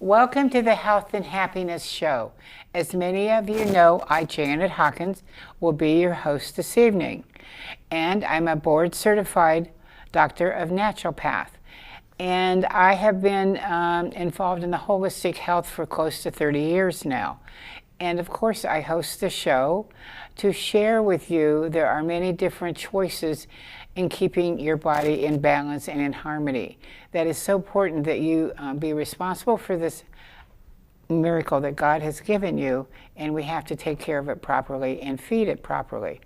Welcome to the Health and Happiness Show. As many of you know, I, Janet Hawkins, will be your host this evening. And I'm a board certified doctor of naturopath. And I have been involved in the holistic health for close to 30 years now. And of course, I host the show to share with you there are many different choices in keeping your body in balance and in harmony. That is so important that you be responsible for this miracle that God has given you, and we have to take care of it properly and feed it properly.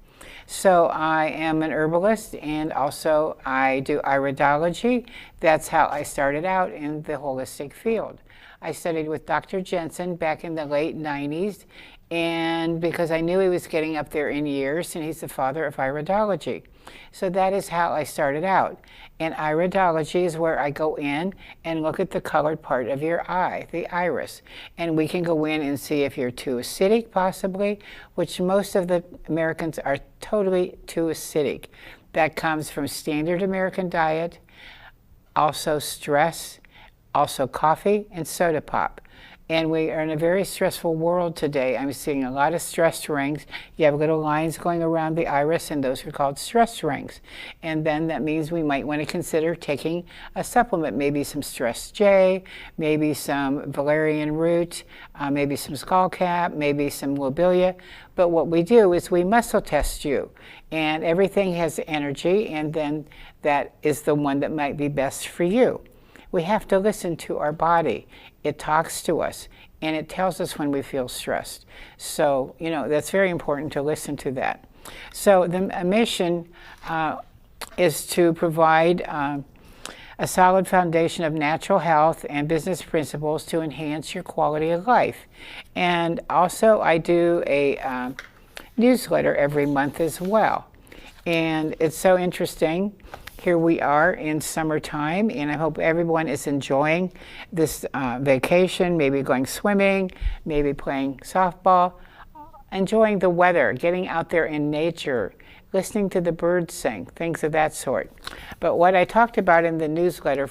So I am an herbalist, and also I do iridology. That's how I started out in the holistic field. I studied with Dr. Jensen back in the late 90s, and because I knew he was getting up there in years, and he's the father of iridology. So that is how I started out. And iridology is where I go in and look at the colored part of your eye, the iris. And we can go in and see if you're too acidic, possibly, which most of the Americans are totally too acidic. That comes from standard American diet, also stress, also coffee and soda pop. And we are in a very stressful world today. I'm seeing a lot of stress rings. You have little lines going around the iris, and those are called stress rings. And then that means we might want to consider taking a supplement, maybe some Stress J, maybe some valerian root, maybe some skullcap, maybe some lobelia. But what we do is we muscle test you, and everything has energy, and then that is the one that might be best for you. We have to listen to our body. It talks to us, and it tells us when we feel stressed. So, that's very important to listen to that. So the mission is to provide a solid foundation of natural health and business principles to enhance your quality of life. And also I do a newsletter every month as well. And it's so interesting. Here we are in summertime, and I hope everyone is enjoying this vacation, maybe going swimming, maybe playing softball, enjoying the weather, getting out there in nature, listening to the birds sing, things of that sort. But what I talked about in the newsletter,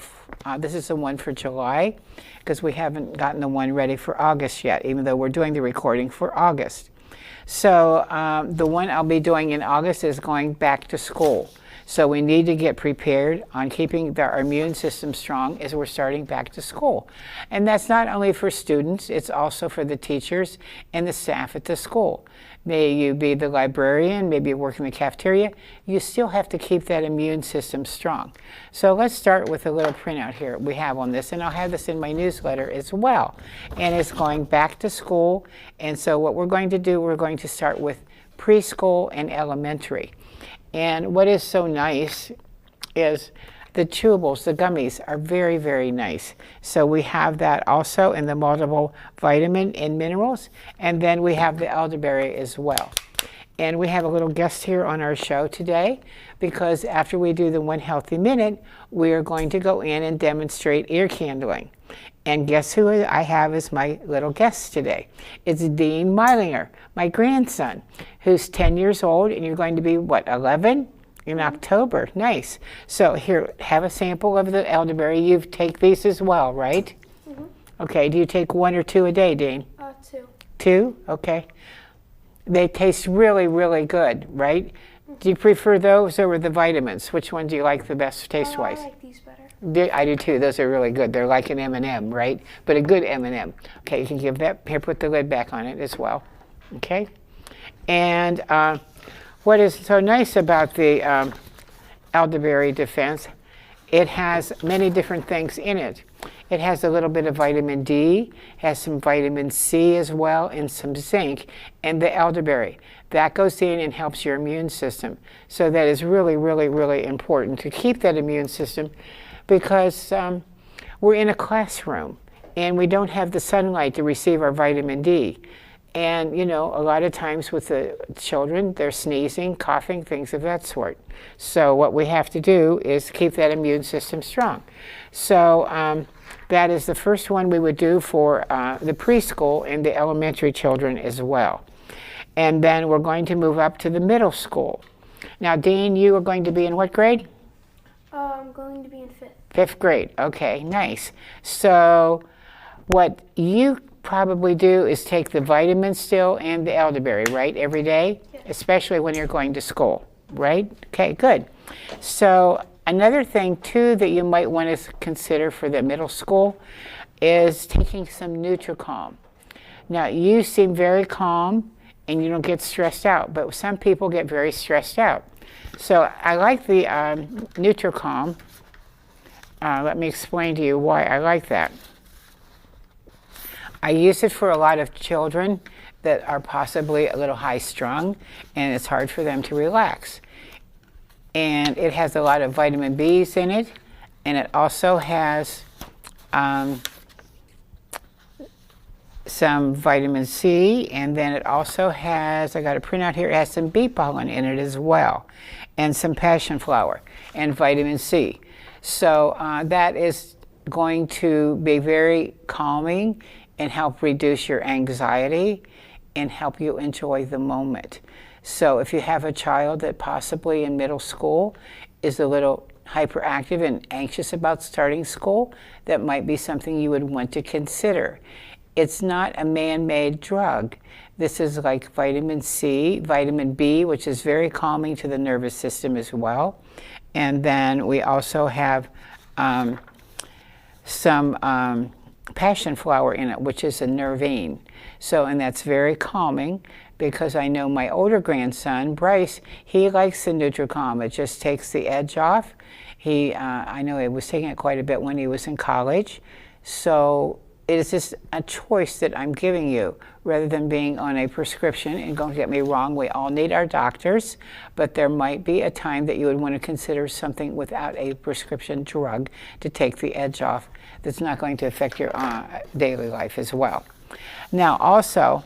this is the one for July, because we haven't gotten the one ready for August yet, even though we're doing the recording for August. So the one I'll be doing in August is going back to school. So we need to get prepared on keeping our immune system strong as we're starting back to school. And that's not only for students, it's also for the teachers and the staff at the school. May you be the librarian, maybe you work in the cafeteria, you still have to keep that immune system strong. So let's start with a little printout here we have on this, and I'll have this in my newsletter as well. And it's going back to school, and so what we're going to do, we're going to start with preschool and elementary. And what is so nice is the chewables, the gummies, are very, very nice. So we have that also in the multiple vitamin and minerals. And then we have the elderberry as well. And we have a little guest here on our show today, because after we do the One Healthy Minute, we are going to go in and demonstrate ear candling. And guess who I have as my little guest today? It's Dean Meilinger, my grandson, who's 10 years old, and you're going to be, what, 11? In October. Nice. So here, have a sample of the elderberry. You take these as well, right? Mm-hmm. Okay, do you take one or two a day, Dean? Two. Two? Okay. They taste really, really good, right? Mm-hmm. Do you prefer those over the vitamins? Which one do you like the best taste-wise? I like these better. I do too. Those are really good. They're like an M&M, right? But a good M&M. Okay, you can give that. Here, put the lid back on it as well. Okay. And what is so nice about the elderberry defense, it has many different things in it. It has a little bit of vitamin D, has some vitamin C as well, and some zinc, and the elderberry. That goes in and helps your immune system. So that is really, really, really important to keep that immune system, because we're in a classroom and we don't have the sunlight to receive our vitamin D. And, a lot of times with the children, they're sneezing, coughing, things of that sort. So what we have to do is keep that immune system strong. So that is the first one we would do for the preschool and the elementary children as well. And then we're going to move up to the middle school. Now, Dean, you are going to be in what grade? I'm going to be in 5th. 5th grade. Okay, nice. So What you probably do is take the vitamin still and the elderberry, right, every day, especially when you're going to school, right? Okay, good. So another thing too that you might want to consider for the middle school is taking some NutriCalm. Now, you seem very calm and you don't get stressed out, but some people get very stressed out. So I like the NutriCalm. Let me explain to you why I like that. I use it for a lot of children that are possibly a little high-strung, and it's hard for them to relax. And it has a lot of vitamin B's in it, and it also has some vitamin C, and then it also has, I got a printout here, it has some bee pollen in it as well, and some passion flower, and vitamin C. So that is going to be very calming and help reduce your anxiety and help you enjoy the moment. So if you have a child that possibly in middle school is a little hyperactive and anxious about starting school, that might be something you would want to consider. It's not a man-made drug. This is like vitamin C, vitamin B, which is very calming to the nervous system as well. And then we also have some passion flower in it, which is a nervine. So, and that's very calming because I know my older grandson, Bryce, he likes the NutriCalm. It just takes the edge off. I know he was taking it quite a bit when he was in college. So it is just a choice that I'm giving you rather than being on a prescription. And don't get me wrong, we all need our doctors, but there might be a time that you would want to consider something without a prescription drug to take the edge off that's not going to affect your daily life as well. Now also,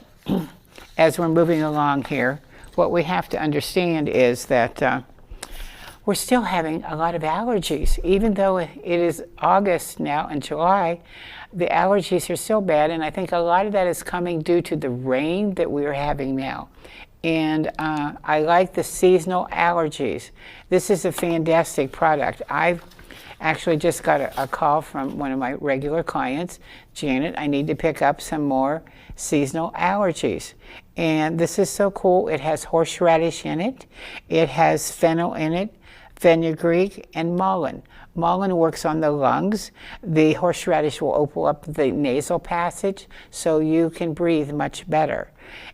as we're moving along here, what we have to understand is that we're still having a lot of allergies. Even though it is August now and July, the allergies are still bad, and I think a lot of that is coming due to the rain that we are having now. And I like the seasonal allergies. This is a fantastic product. I've actually just got a call from one of my regular clients, Janet, I need to pick up some more seasonal allergies. And this is so cool. It has horseradish in it. It has fennel in it, fenugreek, and mullein. Mullein works on the lungs. The horseradish will open up the nasal passage so you can breathe much better.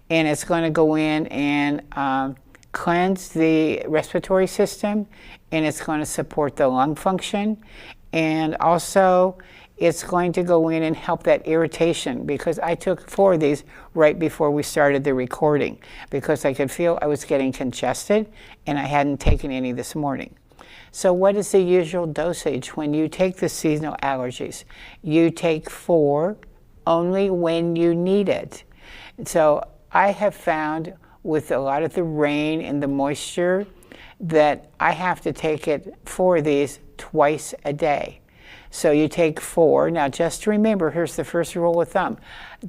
And it's going to go in and cleanse the respiratory system, and it's going to support the lung function. And also, it's going to go in and help that irritation, because I took 4 of these right before we started the recording because I could feel I was getting congested and I hadn't taken any this morning. So what is the usual dosage when you take the seasonal allergies? You take 4 only when you need it. So I have found with a lot of the rain and the moisture that I have to take it 4 of these twice a day. So you take 4. Now just remember, here's the first rule of thumb.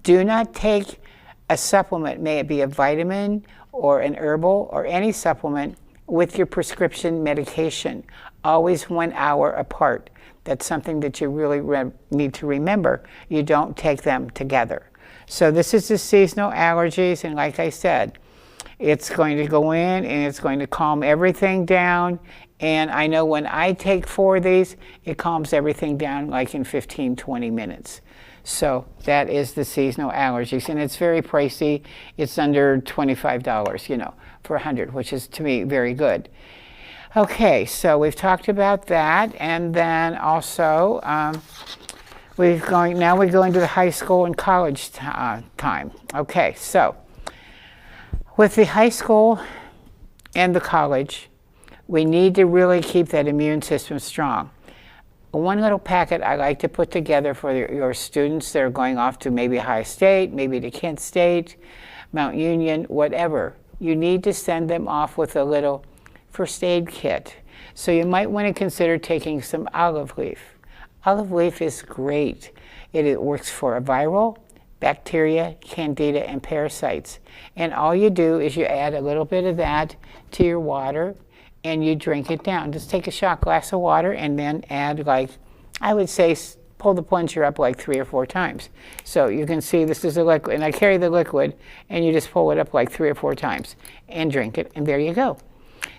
Do not take a supplement, may it be a vitamin or an herbal or any supplement, with your prescription medication. Always 1 hour apart. That's something that you really need to remember. You don't take them together. So this is the seasonal allergies, and like I said, it's going to go in and it's going to calm everything down. And I know when I take 4 of these, it calms everything down like in 15, 20 minutes. So that is the seasonal allergies, and it's very pricey. It's under $25, you know, for 100, which is to me very good. Okay, so we've talked about that, and then also we go into the high school and college time. Okay, so with the high school and the college, we need to really keep that immune system strong. One little packet I like to put together for your students that are going off to maybe Ohio State, maybe to Kent State, Mount Union, whatever. You need to send them off with a little first aid kit. So you might want to consider taking some olive leaf. Olive leaf is great. It works for a viral, bacteria, candida, and parasites. And all you do is you add a little bit of that to your water and you drink it down. Just take a shot glass of water and then add, like, I would say pull the plunger up like 3 or 4 times. So you can see this is a liquid, and I carry the liquid, and you just pull it up like 3 or 4 times and drink it, and there you go.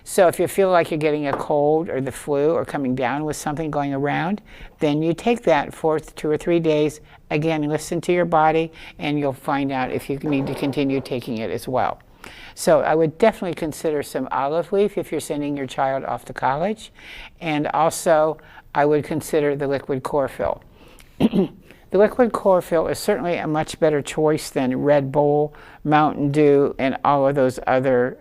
So if you feel like you're getting a cold or the flu or coming down with something going around, then you take that for 2 or 3 days. Again, listen to your body, and you'll find out if you need to continue taking it as well. So I would definitely consider some olive leaf if you're sending your child off to college. And also, I would consider the liquid chlorophyll. The liquid chlorophyll is certainly a much better choice than Red Bull, Mountain Dew, and all of those other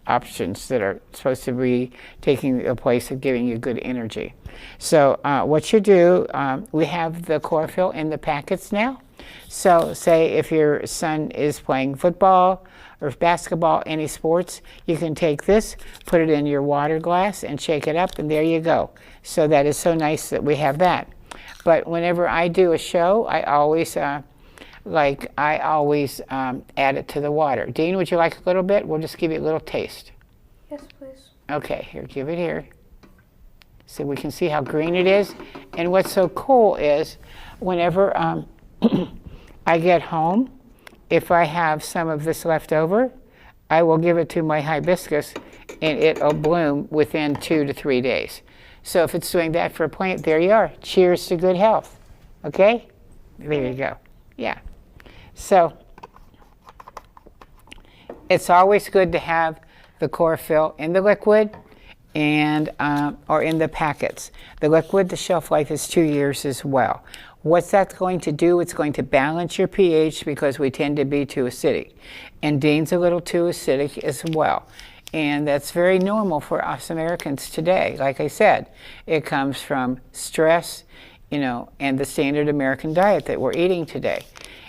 options that are supposed to be taking the place of giving you good energy. So what you do, we have the chlorophyll in the packets now. So say if your son is playing football or basketball, any sports, you can take this, put it in your water glass and shake it up, and there you go. So that is so nice that we have that. But whenever I do a show, I always add it to the water. Dean, would you like a little bit? We'll just give you a little taste. Yes, please. Okay, here, give it here. So we can see how green it is. And what's so cool is whenever I get home, if I have some of this left over, I will give it to my hibiscus, and it'll bloom within 2 to 3 days. So if it's doing that for a plant, there you are. Cheers to good health. Okay? There you go. Yeah. So it's always good to have the chlorophyll in the liquid and or in the packets. The liquid, the shelf life is 2 years as well. What's that going to do? It's going to balance your pH because we tend to be too acidic. And Dean's a little too acidic as well. And that's very normal for us Americans today. Like I said, it comes from stress, and the standard American diet that we're eating today.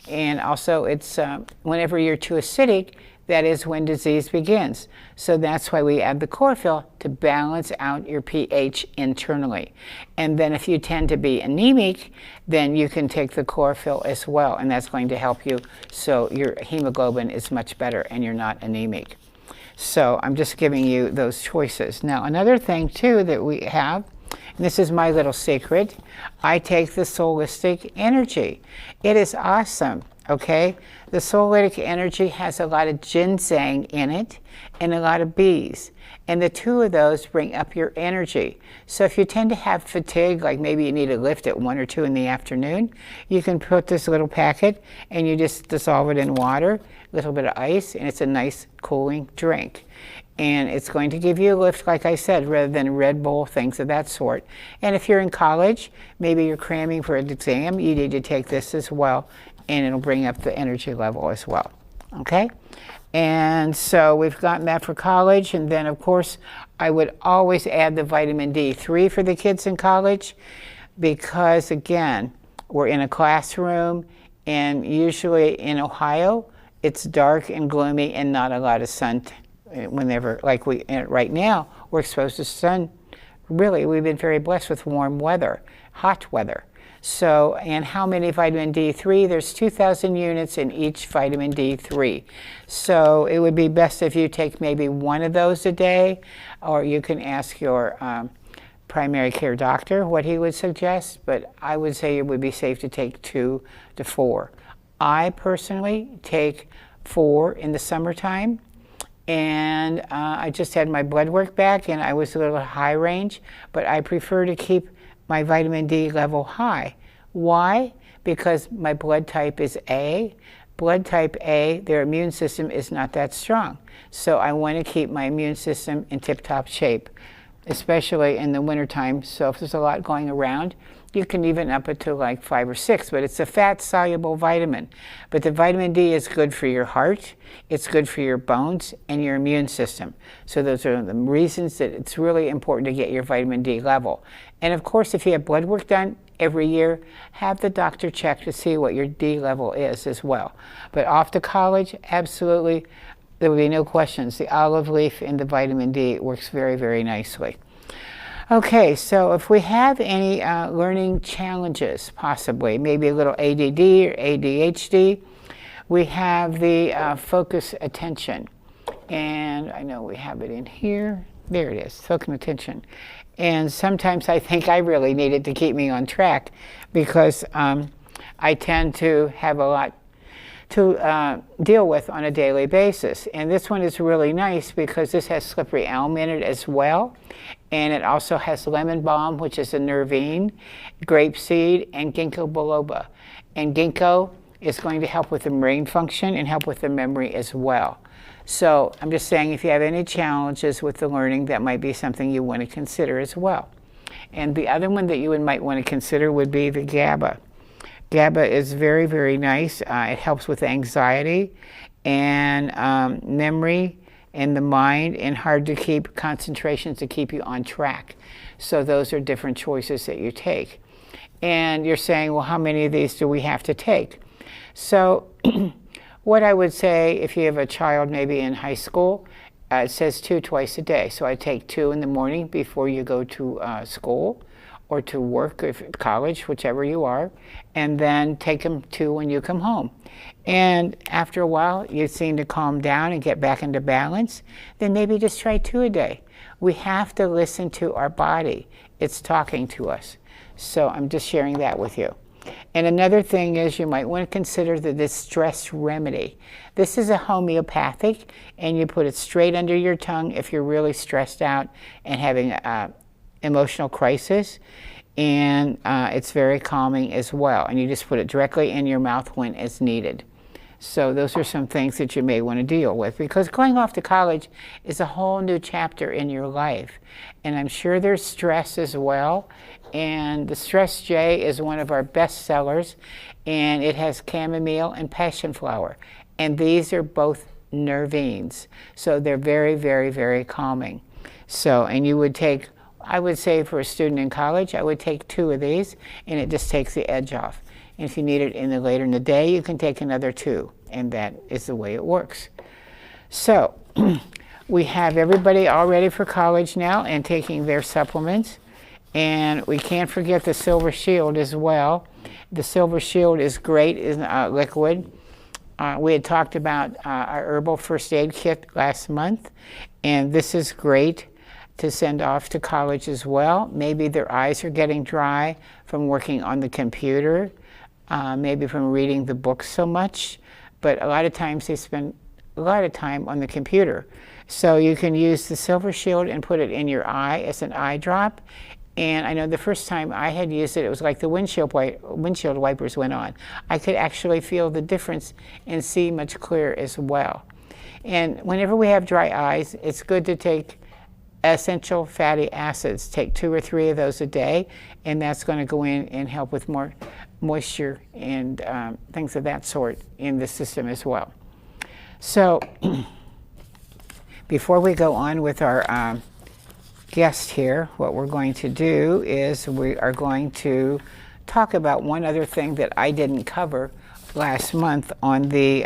And also it's whenever you're too acidic, that is when disease begins. So that's why we add the chlorophyll to balance out your pH internally. And then if you tend to be anemic, then you can take the chlorophyll as well, and that's going to help you so your hemoglobin is much better and you're not anemic. So I'm just giving you those choices. Now another thing too that we have, and this is my little secret, I take the Solistic Energy. It is awesome, okay? The Solistic Energy has a lot of ginseng in it and a lot of bees. And the two of those bring up your energy. So if you tend to have fatigue, like maybe you need a lift at 1 or 2 in the afternoon, you can put this little packet and you just dissolve it in water, a little bit of ice, and it's a nice cooling drink. And it's going to give you a lift, like I said, rather than Red Bull, things of that sort. And if you're in college, maybe you're cramming for an exam, you need to take this as well, and it'll bring up the energy level as well. Okay? And so we've gotten that for college, and then of course I would always add the vitamin D3 for the kids in college, because again, we're in a classroom, and usually in Ohio it's dark and gloomy and not a lot of sun. Whenever, like right now, we're exposed to sun. Really, we've been very blessed with warm weather, hot weather. So, and how many vitamin D3? There's 2,000 units in each vitamin D3. So it would be best if you take maybe 1 of those a day, or you can ask your primary care doctor what he would suggest, but I would say it would be safe to take 2 to 4. I personally take 4 in the summertime. And I just had my blood work back, and I was a little high range, but I prefer to keep my vitamin D level high. Why? Because my blood type is A. Blood type A, their immune system is not that strong. So I want to keep my immune system in tip-top shape, especially in the wintertime. So if there's a lot going around, you can even up it to like 5 or 6, but it's a fat-soluble vitamin. But the vitamin D is good for your heart, it's good for your bones, and your immune system. So those are the reasons that it's really important to get your vitamin D level. And of course, if you have blood work done every year, have the doctor check to see what your D level is as well. But off to college, absolutely, there will be no questions. The olive leaf and the vitamin D works very, very nicely. Okay, so if we have any learning challenges, possibly, maybe a little ADD or ADHD, we have the focus attention. And I know we have it in here. There it is, focus attention. And sometimes I think I really need it to keep me on track because I tend to have a lot to deal with on a daily basis. And this one is really nice because this has slippery elm in it as well. And it also has lemon balm, which is a nervine, grapeseed, and ginkgo biloba. And ginkgo is going to help with the brain function and help with the memory as well. So I'm just saying, if you have any challenges with the learning, that might be something you want to consider as well. And the other one that you might want to consider would be the GABA. GABA is very, very nice. It helps with anxiety and memory and the mind, and hard to keep concentrations to keep you on track. So those are different choices that you take. And you're saying, well, how many of these do we have to take? So what I would say, if you have a child maybe in high school, it says 2 twice a day. So I take 2 in the morning before you go to school or to work, if college, whichever you are, and then take them 2 when you come home. And after a while, you seem to calm down and get back into balance, then maybe just try 2 a day. We have to listen to our body. It's talking to us. So I'm just sharing that with you. And another thing is, you might want to consider the distress remedy. This is a homeopathic, and you put it straight under your tongue if you're really stressed out and having an emotional crisis. And it's very calming as well. And you just put it directly in your mouth when it's needed. So those are some things that you may want to deal with, because going off to college is a whole new chapter in your life. And I'm sure there's stress as well. And the Stress J is one of our best sellers, and it has chamomile and passion flower. And these are both nervines. So they're very, very, very calming. So, and you would take, I would say for a student in college, I would take 2 of these, and it just takes the edge off. And if you need it later in the day, you can take another 2, and that is the way it works. So we have everybody all ready for college now and taking their supplements. And we can't forget the Silver Shield as well. The Silver Shield is great in liquid. We had talked about our herbal first aid kit last month, and this is great to send off to college as well. Maybe their eyes are getting dry from working on the computer, maybe from reading the books so much, but a lot of times they spend a lot of time on the computer. So you can use the Silver Shield and put it in your eye as an eye drop. And I know the first time I had used it, it was like the windshield wipers went on. I could actually feel the difference and see much clearer as well. And whenever we have dry eyes, it's good to take essential fatty acids. Take 2 or 3 of those a day, and that's going to go in and help with more moisture and things of that sort in the system as well. So before we go on with our guest here, what we're going to do is we are going to talk about one other thing that I didn't cover last month on the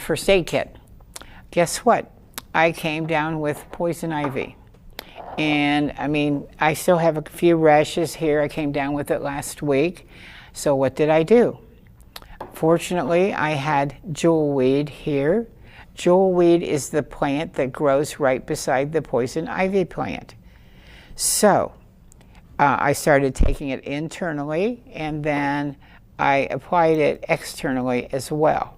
first aid kit. Guess what? I came down with poison ivy. And I mean, I still have a few rashes here. I came down with it last week. So what did I do? Fortunately, I had jewelweed here. Jewelweed is the plant that grows right beside the poison ivy plant. So I started taking it internally, and then I applied it externally as well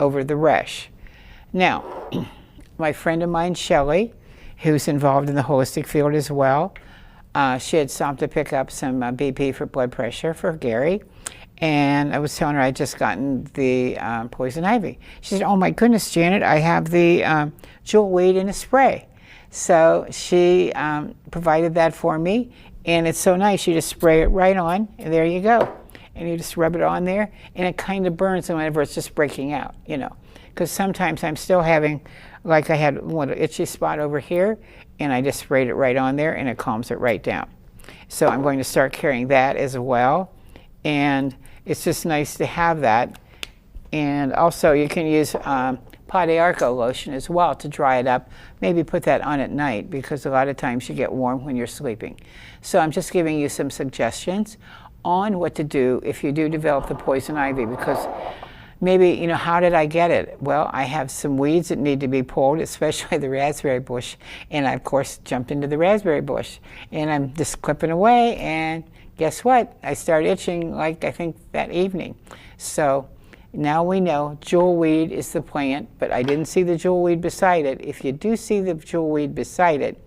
over the rash. Now, my friend of mine, Shelley, who's involved in the holistic field as well, she had stopped to pick up some BP for blood pressure for Gary. And I was telling her I'd just gotten the poison ivy. She said, oh my goodness, Janet, I have the jewelweed in a spray. So she provided that for me, and it's so nice. You just spray it right on, and there you go. And you just rub it on there, and it kind of burns whenever it's just breaking out, you know. Because sometimes I'm still having, like I had one itchy spot over here, and I just sprayed it right on there, and it calms it right down. So I'm going to start carrying that as well. And it's just nice to have that. And also you can use Pau d'Arco lotion as well to dry it up. Maybe put that on at night, because a lot of times you get warm when you're sleeping. So I'm just giving you some suggestions on what to do if you do develop the poison ivy, because maybe, you know, how did I get it? Well, I have some weeds that need to be pulled, especially the raspberry bush. And I, of course, jumped into the raspberry bush. And I'm just clipping away, and guess what? I started itching, like, I think that evening. So now we know jewelweed is the plant, but I didn't see the jewelweed beside it. If you do see the jewelweed beside it,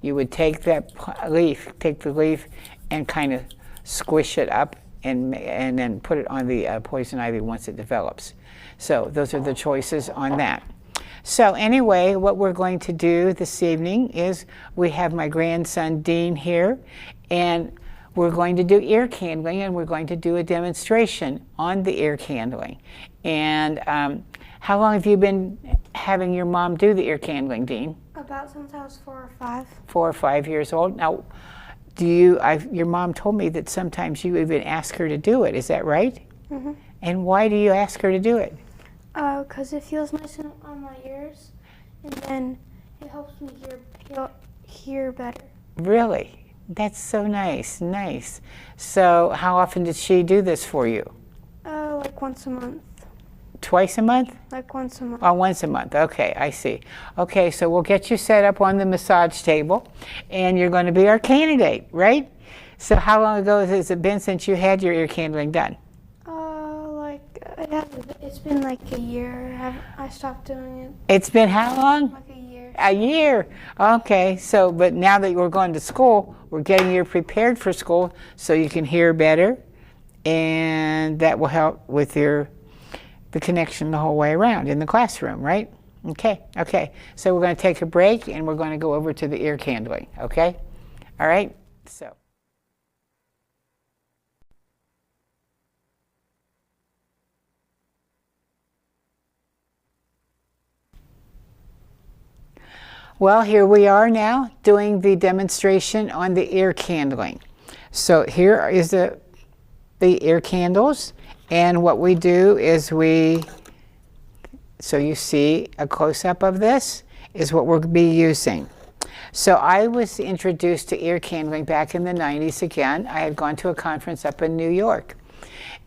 you would take that leaf, take the leaf and kind of squish it up and then put it on the poison ivy once it develops. So those are the choices on that. So anyway, what we're going to do this evening is we have my grandson Dean here, and we're going to do ear candling, and we're going to do a demonstration on the ear candling. And how long have you been having your mom do the ear candling, Dean? About since I was 4 or 5. 4 or 5 years old. Now, your mom told me that sometimes you even ask her to do it. Is that right? Mm-hmm. And why do you ask her to do it? Because it feels nice on my ears, and then it helps me hear better. Really? That's so nice, nice. So how often did she do this for you? Like once a month. Twice a month? Like once a month. Oh, once a month. Okay, I see. Okay, so we'll get you set up on the massage table, and you're going to be our candidate, right? So how long ago has it been since you had your ear candling done? It's been like a year. I stopped doing it. It's been how long? Like a year. A year. Okay, so but now that you're going to school, we're getting you prepared for school so you can hear better, and that will help with the connection the whole way around in the classroom, right? Okay, so we're going to take a break, and we're going to go over to the ear candling, okay? All right, so. Well, here we are now doing the demonstration on the ear candling. So here is the ear candles, and what we do is so you see a close-up of this is what we'll be using. So I was introduced to ear candling back in the 90s again. I had gone to a conference up in New York,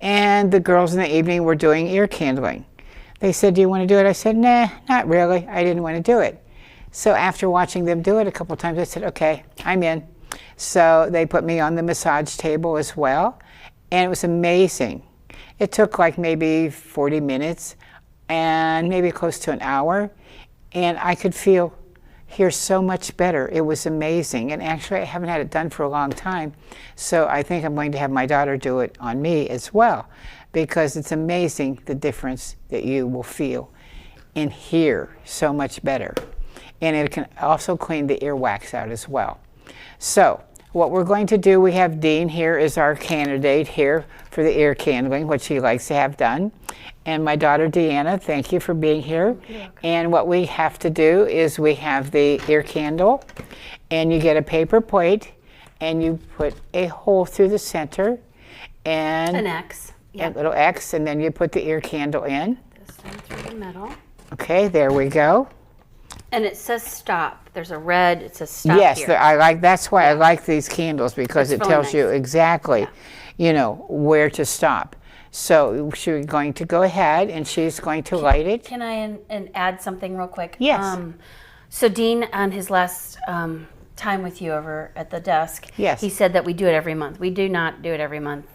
and the girls in the evening were doing ear candling. They said, "Do you want to do it?" I said, "Nah, not really. I didn't want to do it." So after watching them do it a couple times, I said, "Okay, I'm in." So they put me on the massage table as well, and it was amazing. It took like maybe 40 minutes and maybe close to an hour, and I could hear so much better. It was amazing, and actually I haven't had it done for a long time, so I think I'm going to have my daughter do it on me as well, because it's amazing the difference that you will feel and hear so much better. And it can also clean the earwax out as well. So what we're going to do, we have Dean here as our candidate here for the ear candling, which he likes to have done. And my daughter Deanna, thank you for being here. And what we have to do is we have the ear candle, and you get a paper plate, and you put a hole through the center, and an X. A little X, and then you put the ear candle in. This one through the middle. Okay, there we go. And it says stop. There's a red, it says stop Yes, here. that's why I like these candles, because It's it really tells you nice. exactly, you know, where to stop. So she's going to go ahead, and she's going to light it. Can I add something real quick? Yes. So Dean, on his last time with you over at the desk, Yes. he said that we do it every month. We do not do it every month.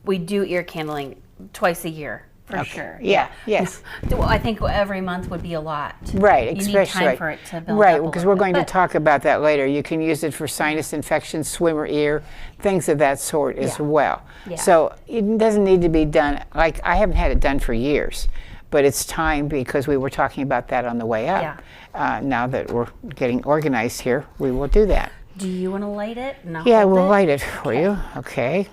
We do ear candling twice a year. For sure. Yeah. Yes. Well, I think every month would be a lot. Right. You Especially. need time for it to build right, up a because little we're going bit. to talk about that later. You can use it for sinus infections, swimmer ear, things of that sort as well. Yeah. So it doesn't need to be done. Like, I haven't had it done for years, but it's time, because we were talking about that on the way up. Yeah. Now that we're getting organized here, we will do that. Do you want to light it? And I'll Yeah, hold we'll it? light it for you. Okay.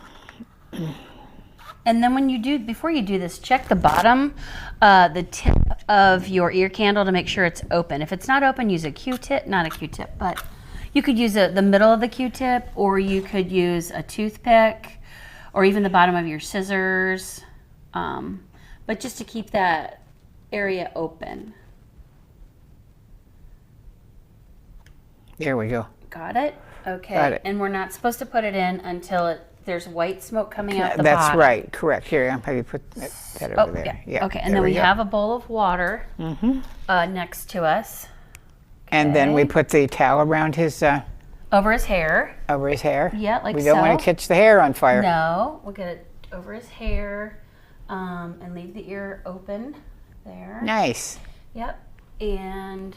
And then before you do this, check the bottom, the tip of your ear candle to make sure it's open. If it's not open, use a Q-tip, not a Q-tip, but you could use the middle of the Q-tip, or you could use a toothpick, or even the bottom of your scissors, but just to keep that area open. There we go. Got it? Okay. Got it. And we're not supposed to put it in until it there's white smoke coming out the That's bottom. right. Correct. Here, I'm going to put that over there. Yeah. Okay, and there then we go. have a bowl of water next to us. And then we Okay. put the towel around his Over his hair. Yeah, like we don't want so. to catch the hair on fire. No, we'll get it over his hair and leave the ear open there. Nice. Yep. And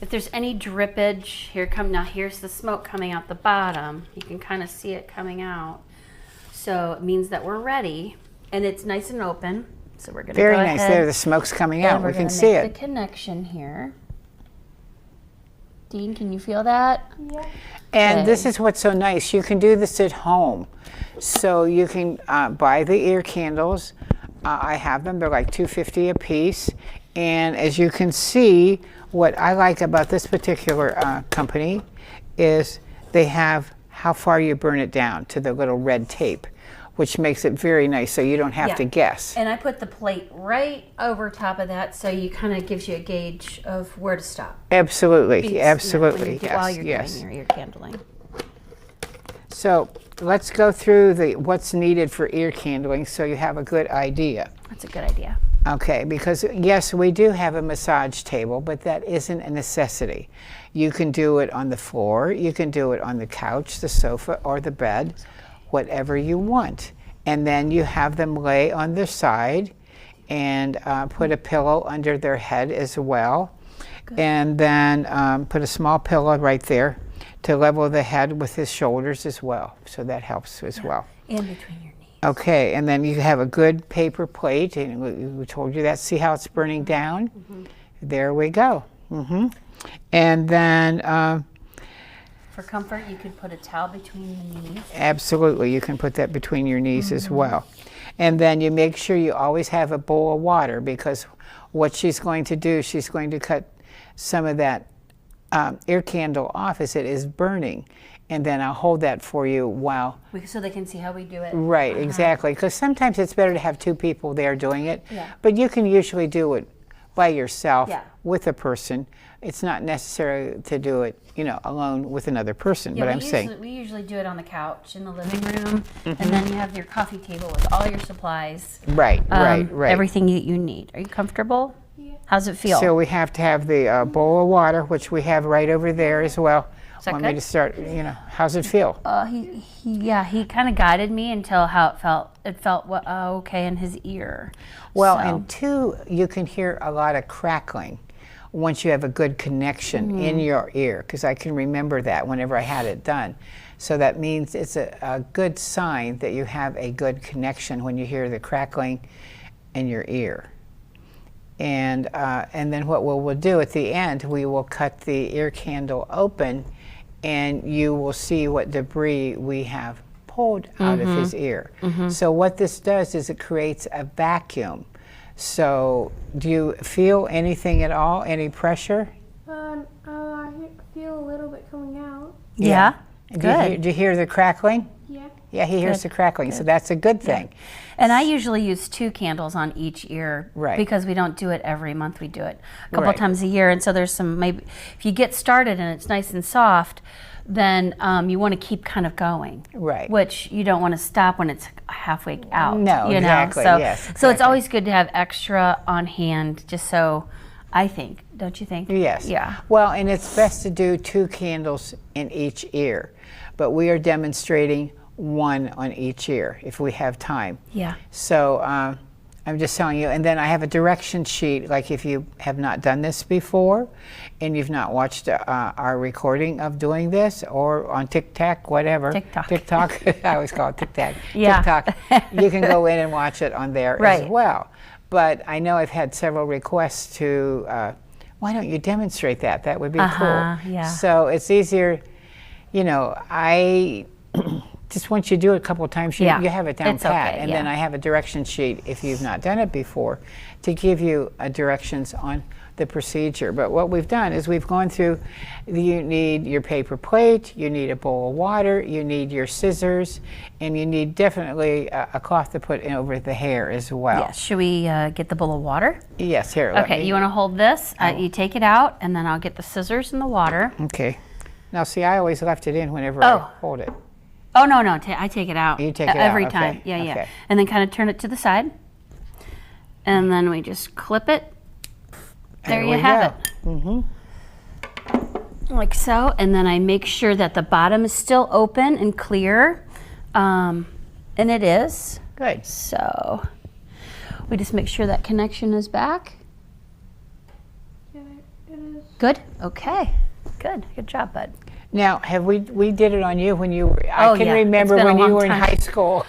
if there's any drippage, here's the smoke coming out the bottom. You can kind of see it coming out. So it means that we're ready. And it's nice and open. So we're going to Very go nice. ahead There, the smoke's coming out. and we're We can gonna see make it. the connection here. Dean, can you feel that? Yeah. And this Good. is what's so nice. You can do this at home. So you can buy the ear candles. I have them. They're like $2.50 a piece. And as you can see, what I like about this particular company is they have how far you burn it down to the little red tape, which makes it very nice so you don't have Yeah. to guess. And I put the plate right over top of that, so you kind of gives you a gauge of where to stop. Absolutely. Because, Absolutely. while Yes. you're Yes. doing your ear candling. So let's go through what's needed for ear candling so you have a good idea. That's a good idea. Okay, because yes, we do have a massage table, but that isn't a necessity. You can do it on the floor, you can do it on the couch, the sofa, or the bed, whatever you want. And then you have them lay on their side and put a pillow under their head as well. And then put a small pillow right there to level the head with his shoulders as well. So that helps as well. In between your knees. Okay, and then you have a good paper plate, and we told you that. See how it's burning down? There we go. And then, For comfort, you could put a towel between the knees. absolutely, you can put that between your knees as well. And then you make sure you always have a bowl of water, because what she's going to do, she's going to cut some of that ear candle off as it is burning. And then I'll hold that for you while. So they can see how we do it. Right, exactly. Because sometimes it's better to have two people there doing it. Yeah. But you can usually do it by yourself Yeah. with a person. It's not necessary to do it, alone with another person. Yeah, but I'm saying, we usually do it on the couch in the living room, and then you have your coffee table with all your supplies. right. Everything you need. Are you comfortable? Yeah. How's it feel? So we have to have the bowl of water, which we have right over there as well. Is that Want me good? to start? How's it feel? He kind of guided me until how it felt. It felt okay in his ear. Well, So- and two, you can hear a lot of crackling once you have a good connection in your ear, because I can remember that whenever I had it done. So that means it's a good sign that you have a good connection when you hear the crackling in your ear. And then what we'll do at the end, we will cut the ear candle open, and you will see what debris we have pulled out of his ear. So what this does is it creates a vacuum. So do you feel anything at all, any pressure? I feel a little bit coming out. Yeah. Do you hear the crackling? Yeah. Yeah, he hears the crackling, so that's a good thing. And I usually use 2 candles on each ear, Right. because we don't do it every month. We do it a couple Right. times a year, and so there's some maybe if you get started and it's nice and soft, then you want to keep kind of going. Right. Which you don't want to stop when it's halfway out. No, you exactly, Know? So, yes, so it's exactly. always good to have extra on hand, just so. I think, don't you think? Yes. Yeah. Well, and it's best to do 2 candles in each ear, but we are demonstrating 1 on each ear if we have time. Yeah. So I'm just telling you, and then I have a direction sheet, like if you have not done this before and you've not watched our recording of doing this, or on TikTok, whatever. TikTok. I always call it TikTok. Yeah. TikTok. You can go in and watch it on there as Right. well. But I know I've had several requests to, why don't you demonstrate that? That would be cool. Yeah. So it's easier, I just once you do it a couple of times, you have it down It's pat. okay, And then yeah. I have a direction sheet, if you've not done it before, to give you directions on the procedure. But what we've done is we've gone through, you need your paper plate, you need a bowl of water, you need your scissors, and you need definitely a cloth to put in over the hair as well. Yes. Should we get the bowl of water? Yes, here. let Okay, me- you want to hold this? You take it out, and then I'll get the scissors and the water. Okay. Now, see, I always left it in whenever I Oh. hold it. Oh, no, I take it out. You take it out, every okay, time. Yeah, yeah. okay. And then kind of turn it to the side. And then we just clip it. There you have it. Mm-hmm. Like so. And then I make sure that the bottom is still open and clear. And it is. Good. So we just make sure that connection is back. Yeah, it is. Good. Okay. Good. Good job, bud. Now, have we did it on you when you were, Oh, I can yeah. remember It's been a when you long were in time. high school.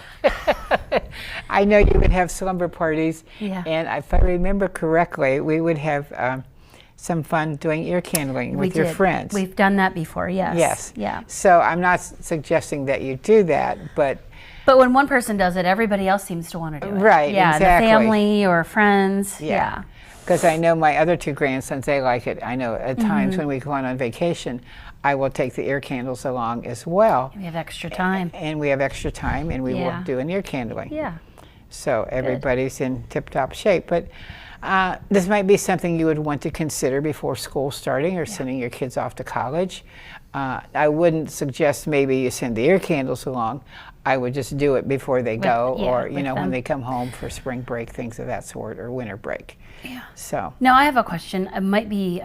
I know you would have slumber parties. Yeah. And if I remember correctly, we would have some fun doing ear candling with your friends. We've done that before, yes. Yes. Yeah. So I'm not suggesting that you do that, but But when one person does it, everybody else seems to want to do it. Right, Yeah, exactly. the family or friends. Yeah. because I know my other two grandsons, they like it. I know at times when we go on vacation, I will take the ear candles along as well. We have extra time. And we have extra time, and we will Yeah. do an ear candling. Yeah. So everybody's in tip-top shape. But this might be something you would want to consider before school starting or sending your kids off to college. I wouldn't suggest maybe you send the ear candles along. I would just do it before they go, yeah, or with when them. they come home for spring break, things of that sort, or winter break. Yeah. So Now I have a question. It might be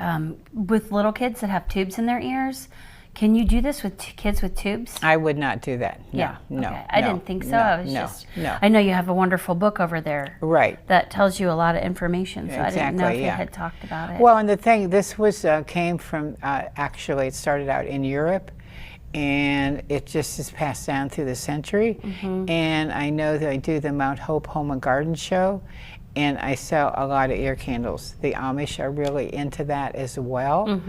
with little kids that have tubes in their ears. Can you do this with kids with tubes? I would not do that. No, Yeah. no, Okay. I no, didn't think so. no, I was no, just. no. I know you have a wonderful book over there. Right. That tells you a lot of information. So I didn't know if Exactly, you yeah. had talked about it. Well, and the thing, this was came from, actually, it started out in Europe, and it just is passed down through the century. And I know that I do the Mount Hope Home and Garden Show, and I sell a lot of ear candles. The Amish are really into that as well,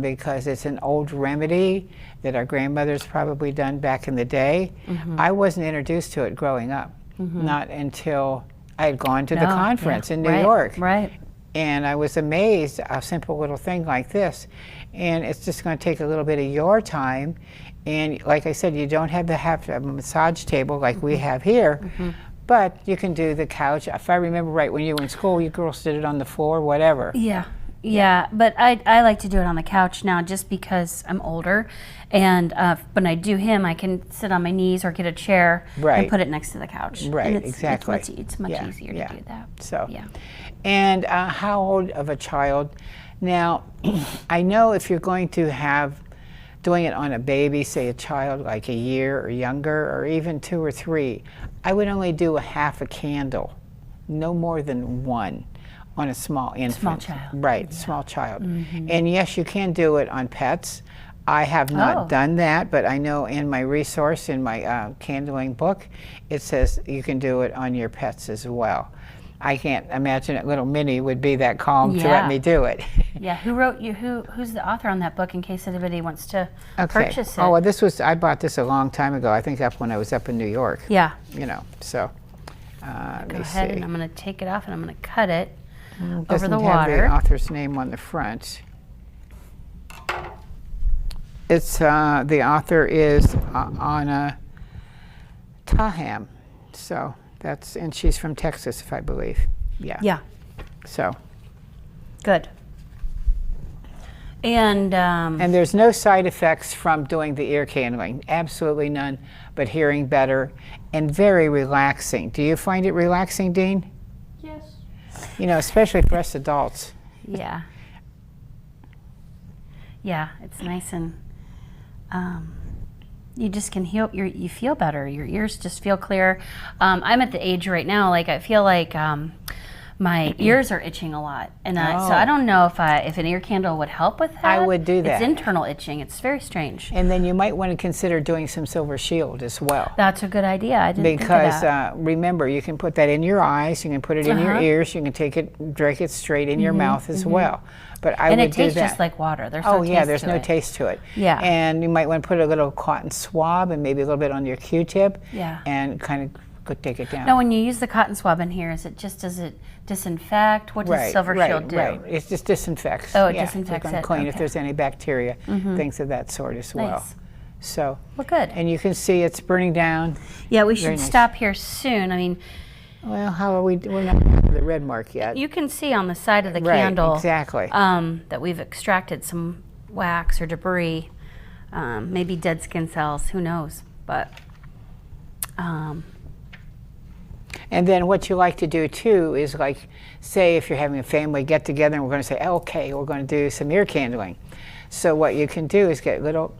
because it's an old remedy that our grandmothers probably done back in the day. I wasn't introduced to it growing up, not until I had gone to the conference in New York. Right. And I was amazed, a simple little thing like this. And it's just going to take a little bit of your time. And like I said, you don't have to have a massage table like we have here, but you can do the couch. If I remember right, when you were in school, you girls did it on the floor, whatever. Yeah. Yeah, but I like to do it on the couch now just because I'm older. And when I do him, I can sit on my knees or get a chair Right. and put it next to the couch. Right, And exactly. It's much Yeah, easier yeah. to do that. So, Yeah. and how old of a child? Now, I know if you're going to have doing it on a baby, say a child like a year or younger, or even 2 or 3, I would only do a half a candle, no more than one, on a small infant. Small child. Right, small child. And yes, you can do it on pets. I have not done that, but I know in my resource, in my candling book, it says you can do it on your pets as well. I can't imagine that little Minnie would be that calm to let Yeah. me do it. Yeah, who wrote you? Who's the author on that book? In case anybody wants to Okay. purchase it. Oh, well, I bought this a long time ago. I think up when I was up in New York. Yeah. You know, so let Go me ahead, see. and I'm going to take it off, and I'm going to cut it over Doesn't the have water. the author's name on the front. It's the author is Anna Taham, so that's, and she's from Texas, if I believe. Yeah. Yeah. So, Good. And and there's no side effects from doing the ear candling. Absolutely none. But hearing better and very relaxing. Do you find it relaxing, Dean? Yes. You know, especially for us adults. yeah. Yeah, it's nice and you just can heal. You feel better. Your ears just feel clear. I'm at the age right now, like I feel like my ears are itching a lot, and so I don't know if an ear candle would help with that. I would do that. It's internal itching. It's very strange. And then you might want to consider doing some silver shield as well. That's a good idea. I didn't think of Because that. remember, you can put that in your eyes, you can put it in your ears, you can take it, drink it straight in your mouth as well. But I And would it tastes do that. just like water. There's Oh no yeah, taste there's to no it. taste to it. Yeah. And you might want to put a little cotton swab and maybe a little bit on your Q-tip. Yeah. And kind of take it down. Now, when you use the cotton swab in here, does it disinfect? What does Silver Shield do? Right. It just disinfects. Oh, it Yeah, disinfects it's gonna it, clean if okay. there's any bacteria, things of that sort as well. Nice. So, Well, good. and you can see it's burning down. Yeah, we Very should nice. stop here soon. I mean, Well, how are we? We're not to the red mark yet. you can see on the side of the Right, candle exactly. that we've extracted some wax or debris, maybe dead skin cells. Who knows? But And then what you like to do too is, like, say if you're having a family get together and we're going to say, okay, we're going to do some ear candling. So what you can do is get little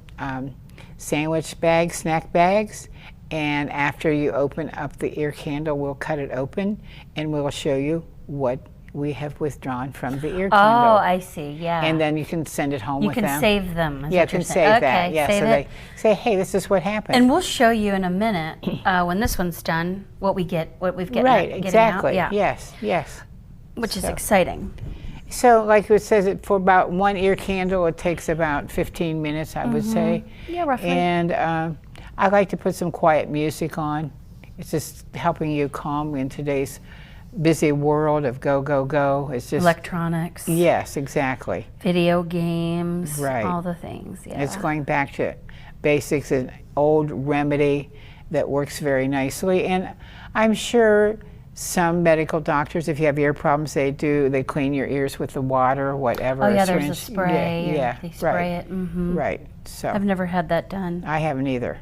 sandwich bags, snack bags, and after you open up the ear candle, we'll cut it open and we'll show you what we have withdrawn from the ear oh, candle. I see. Yeah. And then you can send it home you with can them. save them. Is Yeah, you what can you're saying. save that. Okay, Yeah, save so it. they say, hey, this is what happened. And we'll show you in a minute when this one's done what we've getting right, getting exactly. out. Yeah. Yes. Which is So- exciting. So, like it says, it for about one ear candle, it takes about 15 minutes, I would say. Yeah, roughly. And I like to put some quiet music on. It's just helping you calm in today's busy world of go, go, go. It's just Electronics. Yes, exactly. Video games. Right. All the things. Yeah. It's going back to basics, an old remedy that works very nicely. And I'm sure some medical doctors, if you have ear problems, they clean your ears with the water or whatever. Oh yeah, there's a syringe. spray. and Yeah, They spray right. it. Mm-hmm. Right. So I've never had that done. I haven't either.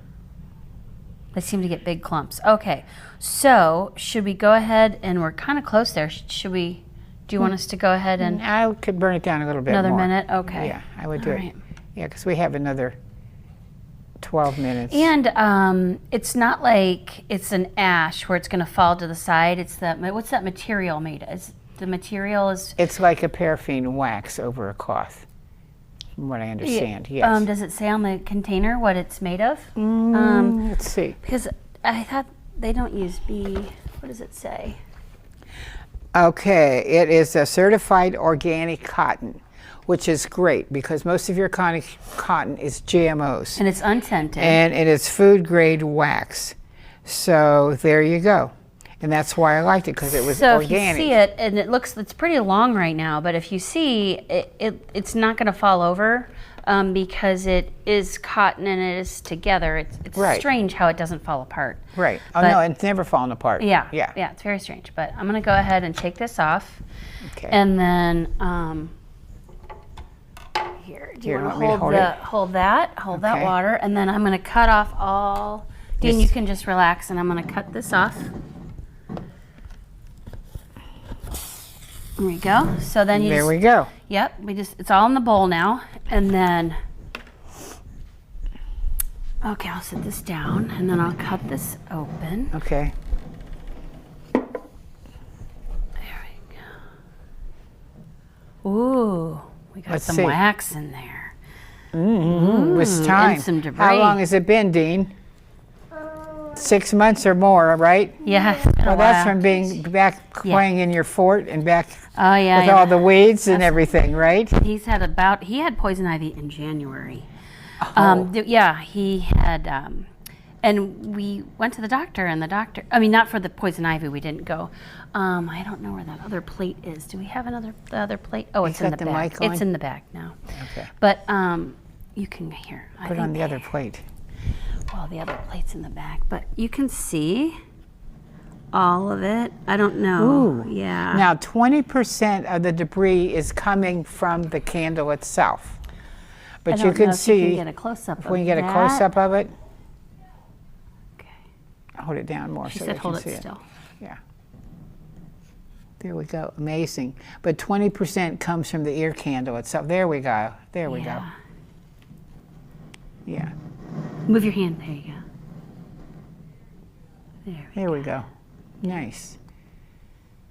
They seem to get big clumps. Okay, so should we go ahead, and we're kind of close there. Should we, do you want us to go ahead and I could burn it down a little bit another more. minute? Okay. Yeah, I would do All it. right. Yeah, because we have another 12 minutes. And it's not like it's an ash where it's going to fall to the side. It's what's that material made of? The material is... It's like a paraffin wax over a cloth, from what I understand, yes. Does it say on the container what it's made of? Let's see. Because I thought they don't use what does it say? Okay, it is a certified organic cotton, which is great because most of your cotton is GMOs. And it's unscented. And it is food grade wax. So there you go. And that's why I liked it, because it was so organic. if you see it, and it's pretty long right now, but if you see it's not going to fall over because it is cotton and it is together. It's Right. strange how it doesn't fall apart. Right. Oh, But- no, it's never fallen apart. Yeah, Yeah. it's very strange. But I'm going to go ahead and take this off, Okay. and then here. Do you Here, want want me to to hold that Okay. water, and then I'm going to cut off all. Dean, Yes. you can just relax, and I'm going to cut this off. There we go. So then you There just, we go. Yep, it's all in the bowl now. And then, okay, I'll set this down and then I'll cut this open. Okay. There we go. Ooh, we got Let's some see. wax in there. It was time. some debris. How long has it been, Dean? 6 months or more, right? Yeah, it's been Well, a that's while. from being back playing in your fort and back Oh yeah, with yeah. all the weeds and everything, right? He had poison ivy in January. Oh. Yeah, he had, and we went to the doctor, and not for the poison ivy, we didn't go. I don't know where that other plate is. Do we have the other plate? Oh, it's in got the the bag. mic on? It's in the bag now. Okay. But you can hear. Put it on the other plate. Well, the other plate's in the bag, but you can see all of it. I don't know. Ooh. Yeah. Now, 20% of the debris is coming from the candle itself. I But don't you can know if see, you can get a close-up if we can of get a that. close-up of it, Okay. hold it down more She so said they hold can it see still. Yeah. There we go. Amazing. But 20% comes from the ear candle itself. There we go. There we go. Yeah. Yeah. Move your hand. There you go. There we go. Nice.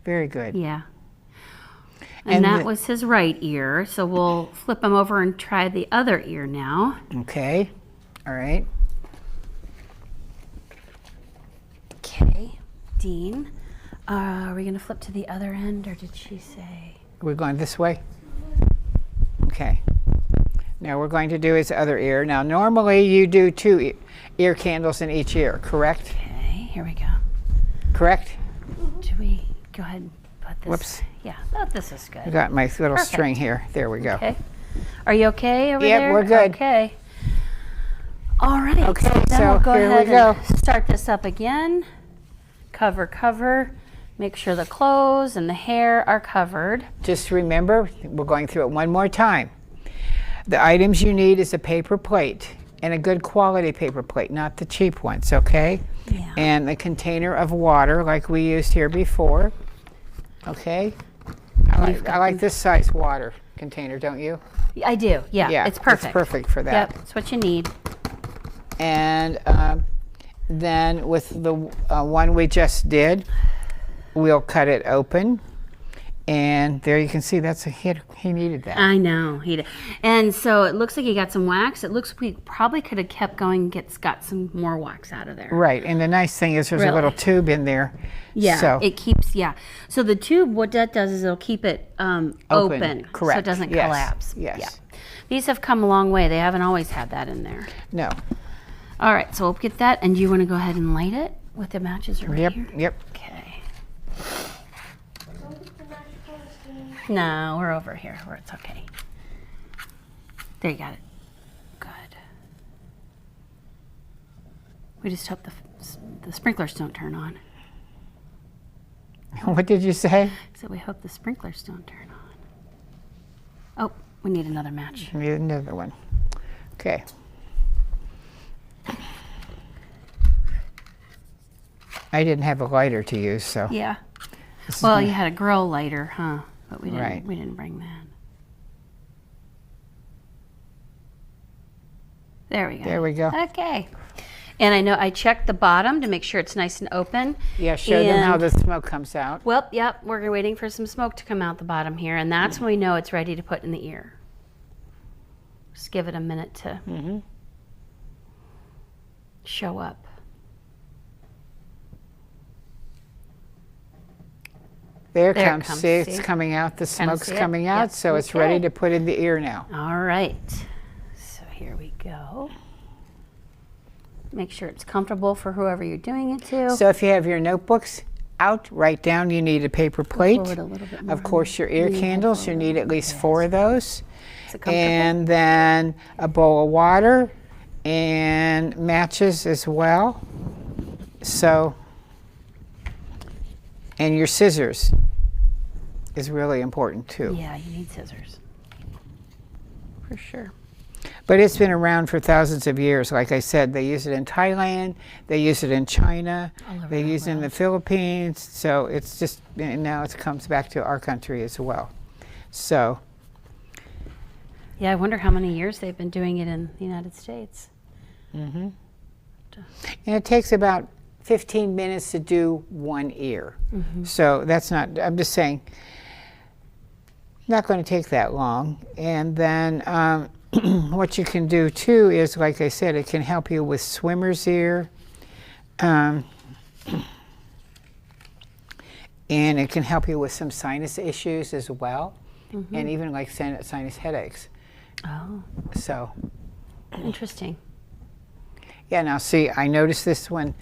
Very good. Yeah. And And that the- was his right ear. So we'll flip him over and try the other ear now. Okay. All right. Okay. Dean, are we going to flip to the other end, or did she say? We're going this way? Okay. Now we're going to do his other ear. Now normally you do 2 ear candles in each ear, correct? Okay, here we go. Correct? Do we go ahead and put this? Whoops. Yeah, oh, this is I good. got my little Perfect. string here. There we go. Okay. Are you okay over Yep, there? we're good. Okay. All right. Okay, then so we'll go here we ahead go. and start this up again. Cover. Make sure the clothes and the hair are covered. Just remember, we're going through it one more time. The items you need is a paper plate. and a good quality paper plate, not the cheap ones, okay? Yeah. And a container of water like we used here before, okay? I like this size water container, don't you? I do. Yeah. Yeah, It's perfect. It's perfect for that. Yep. It's what you need. And then with the one we just did, we'll cut it open. And there you can see that's a hit. He needed that. I know he did. And so it looks like he got some wax. It looks like we probably could have kept going, got some more wax out of there. Right. And the nice thing is there's a Really? little tube in there. Yeah. So It keeps. Yeah. So the tube, what that does is it'll keep it open, Correct. so it doesn't Yes. collapse. Yes. Yeah. These have come a long way. They haven't always had that in there. no. All right. So we'll get that. And do you want to go ahead and light it with the matches right Yep. here? Yep. Okay. Don't get the match first. No, we're over here where it's okay. There, you got it. Good. We just hope the sprinklers don't turn on. What did you say? So we hope the sprinklers don't turn on. Oh, we need another match. Need another one. Okay. I didn't have a lighter to use, so. Yeah. this is Well, gonna- you had a grow lighter, huh? But we didn't. Right. We didn't bring that. There we go. There we go. Okay. And I know I checked the bottom to make sure it's nice and open. Yeah, show them how And- the smoke comes out. Well, yep, we're waiting for some smoke to come out the bottom here, and that's when we know it's ready to put in the ear. Just give it a minute to Mm-hmm. show up. There it There it comes. comes, See, it's see? coming out. The Kinda smoke's see it? coming out, Yep. so it's ready Okay. to put in the ear now. All right. So here we go. Make sure it's comfortable for whoever you're doing it to. So if you have your notebooks out, write down you need a paper plate. Forward a little bit more. Of course, your ear Lean candles, you forward. need at least 4 of those. Is it comfortable? And then a bowl of water and matches as well. So, and your scissors is really important too. Yeah, you need scissors. For sure. But it's been around for thousands of years. Like I said, they use it in Thailand, they use it in China, All over they the use it in the world. Philippines. So it's just, and now it comes back to our country as well. So, Yeah, I wonder how many years they've been doing it in the United States. and it takes about 15 minutes to do one ear. So that's not, I'm just saying, not going to take that long. And then what you can do too is, like I said, it can help you with swimmer's ear. And it can help you with some sinus issues as well. And even like sinus headaches. Oh, So, interesting. yeah, now see, I noticed this when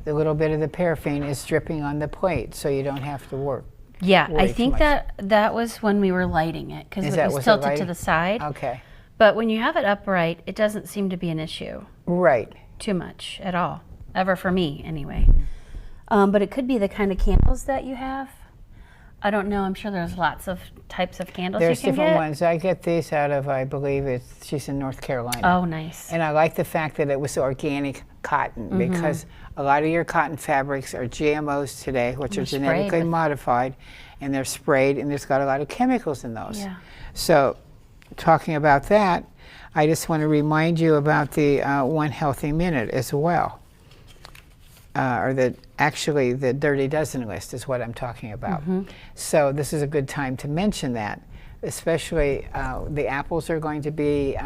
a little bit of the paraffin is dripping on the plate, so you don't have to work. Yeah, Worry I too think much. that was when we were lighting it because Is it that- was was it tilted to lighting? the side. Okay. But when you have it upright, it doesn't seem to be an issue Right. too much at all, ever for me anyway. But it could be the kind of candles that you have. I don't know. I'm sure there's lots of types of candles There's you can different get. ones. I get these out of, I believe she's in North Carolina. Oh, nice. And I like the fact that it was organic cotton Mm-hmm. because a lot of your cotton fabrics are GMOs today, which are They're sprayed genetically with- modified, and they're sprayed, and there's got a lot of chemicals in those. Yeah. So, talking about that, I just want to remind you about the One Healthy Minute as well. Or actually the Dirty Dozen list is what I'm talking about. Mm-hmm. So this is a good time to mention that, especially the apples are going to be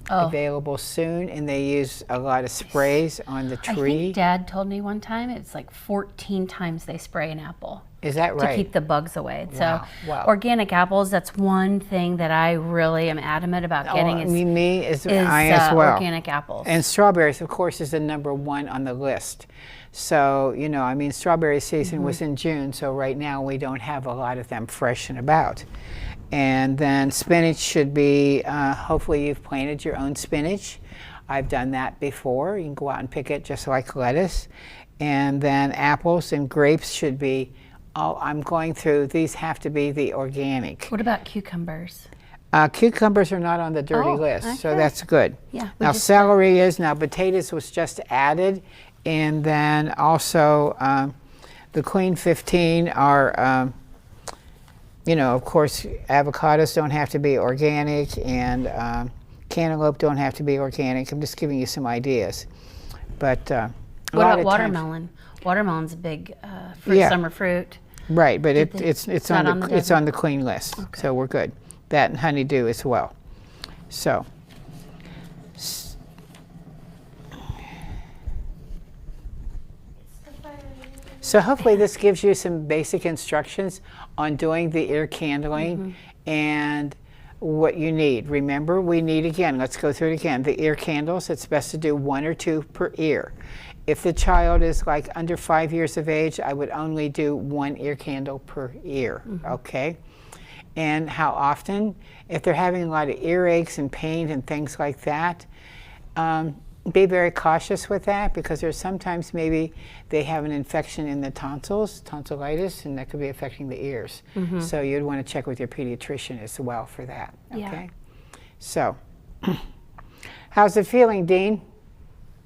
Oh. available soon, and they use a lot of sprays on the I tree. think Dad told me one time it's like 14 times they spray an apple Is that to right? keep the bugs away. Wow, So wow. organic apples, that's one thing that I really am adamant about getting is me as I as well. organic apples. And strawberries, of course, is the #1 on the list. So, you know, I mean, strawberry season was in June, so right now we don't have a lot of them fresh and about. And then spinach should be, hopefully you've planted your own spinach. I've done that before. You can go out and pick it just like lettuce. And then apples and grapes should be, I'm going through, these have to be the organic. What about cucumbers? Cucumbers are not on the dirty Oh, list, so okay. that's good. Yeah, we Now just- celery is, now potatoes was just added, and then also the Queen 15 are, you know, of course, avocados don't have to be organic, and cantaloupe don't have to be organic. I'm just giving you some ideas. But a What lot about of times- watermelon? Watermelon's a big fruit, Yeah. summer fruit. Right, but Did they- it's not on on the the it's dead- on the clean list, so we're good. That and honeydew as well. So, so hopefully this gives you some basic instructions on doing the ear candling and what you need. Remember, we need, again, let's go through it again. The ear candles, it's best to do 1 or 2 per ear. If the child is like under 5 years of age, I would only do 1 ear candle per ear, okay? And how often? If they're having a lot of earaches and pain and things like that, be very cautious with that, because there's sometimes maybe they have an infection in the tonsils, tonsillitis, and that could be affecting the ears. So you'd want to check with your pediatrician as well for that, Yeah. okay? So, how's it feeling, Dean?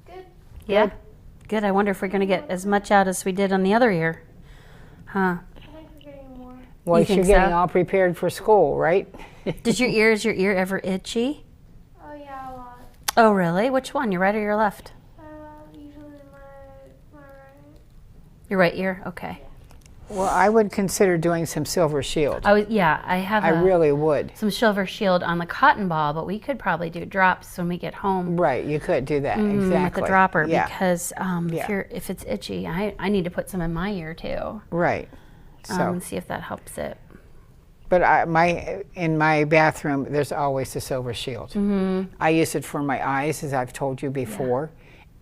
Good. Yeah. Good. I wonder if we're going to get as much out as we did on the other ear. Huh. I think we're getting more. Well, You think you're getting so? all prepared for school, right? Is your ear ever itchy? Oh yeah, a lot. Oh, really? Which one? Your right or your left? Usually my right. Your right ear? Okay. Well, I would consider doing some silver shield. I have I really would. some silver shield on the cotton ball, but we could probably do drops when we get home Right, you could do that, with exactly. the dropper, Yeah, because Yeah. if it's itchy, I need to put some in my ear too, right. So, and see if that helps it. but in my bathroom, there's always the silver shield. I use it for my eyes, as I've told you before,